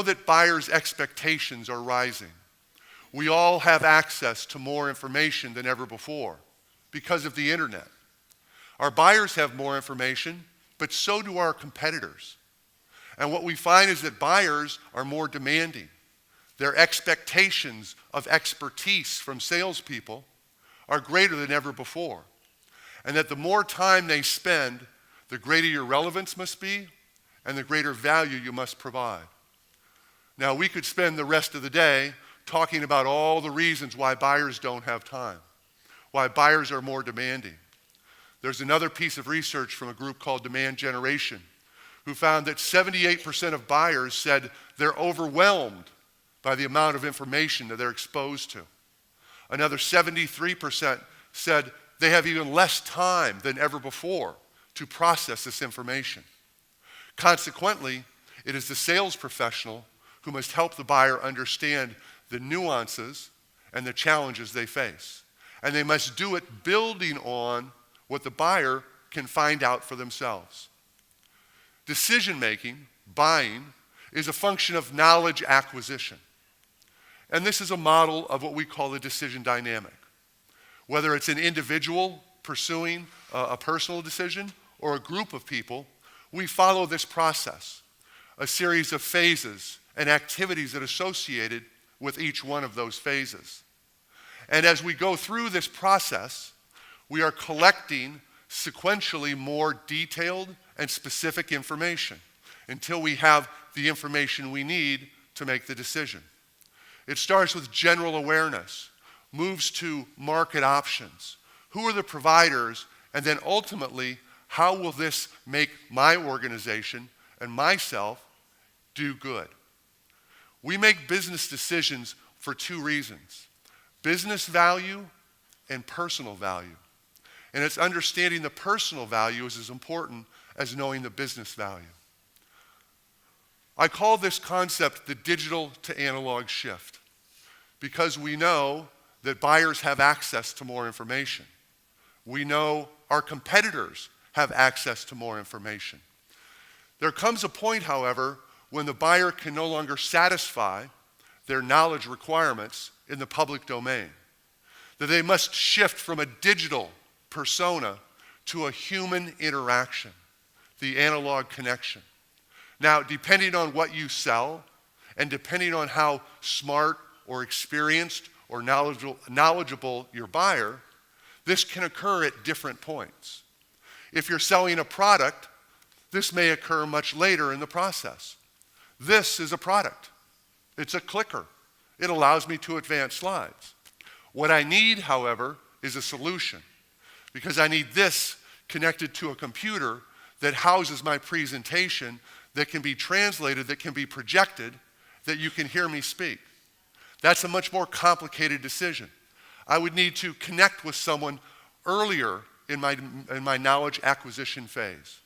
that buyers' expectations are rising. We all have access to more information than ever before because of the internet. Our buyers have more information, but so do our competitors. And what we find is that buyers are more demanding. Their expectations of expertise from salespeople are greater than ever before. And that the more time they spend, the greater your relevance must be and the greater value you must provide. Now, we could spend the rest of the day talking about all the reasons why buyers don't have time, why buyers are more demanding. There's another piece of research from a group called Demand Generation who found that 78% of buyers said they're overwhelmed by the amount of information that they're exposed to. Another 73% said they have even less time than ever before to process this information. Consequently, it is the sales professional who must help the buyer understand the nuances and the challenges they face. And they must do it building on what the buyer can find out for themselves. Decision-making, buying, is a function of knowledge acquisition. And this is a model of what we call a decision dynamic. Whether it's an individual pursuing a personal decision or a group of people, we follow this process, a series of phases and activities that are associated with each one of those phases. And as we go through this process, we are collecting sequentially more detailed and specific information until we have the information we need to make the decision. It starts with general awareness, moves to market options. Who are the providers? And then ultimately, how will this make my organization and myself do good? We make business decisions for two reasons: business value and personal value. And it's understanding the personal value is as important as knowing the business value. I call this concept the digital to analog shift because we know that buyers have access to more information. We know our competitors have access to more information. There comes a point, however, when the buyer can no longer satisfy their knowledge requirements in the public domain, that they must shift from a digital persona to a human interaction, the analog connection. Now, depending on what you sell and depending on how smart or experienced or knowledgeable your buyer, this can occur at different points. If you're selling a product, this may occur much later in the process. This is a product. It's a clicker. It allows me to advance slides. What I need, however, is a solution, because I need this connected to a computer that houses my presentation, that can be translated, that can be projected, that you can hear me speak. That's a much more complicated decision. I would need to connect with someone earlier in my knowledge acquisition phase.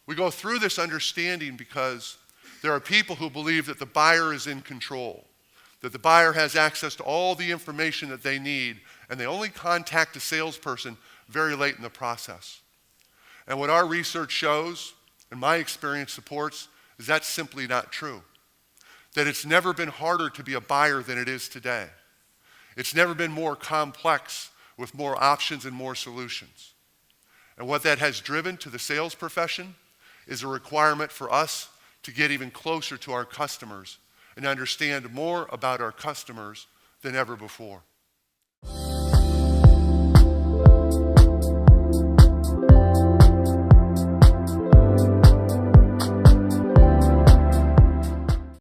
We go through this understanding because there are people who believe that the buyer is in control, that the buyer has access to all the information that they need, and they only contact a salesperson very late in the process. And what our research shows, and my experience supports, is that's simply not true. That it's never been harder to be a buyer than it is today. It's never been more complex with more options and more solutions. And what that has driven to the sales profession is a requirement for us to get even closer to our customers and understand more about our customers than ever before.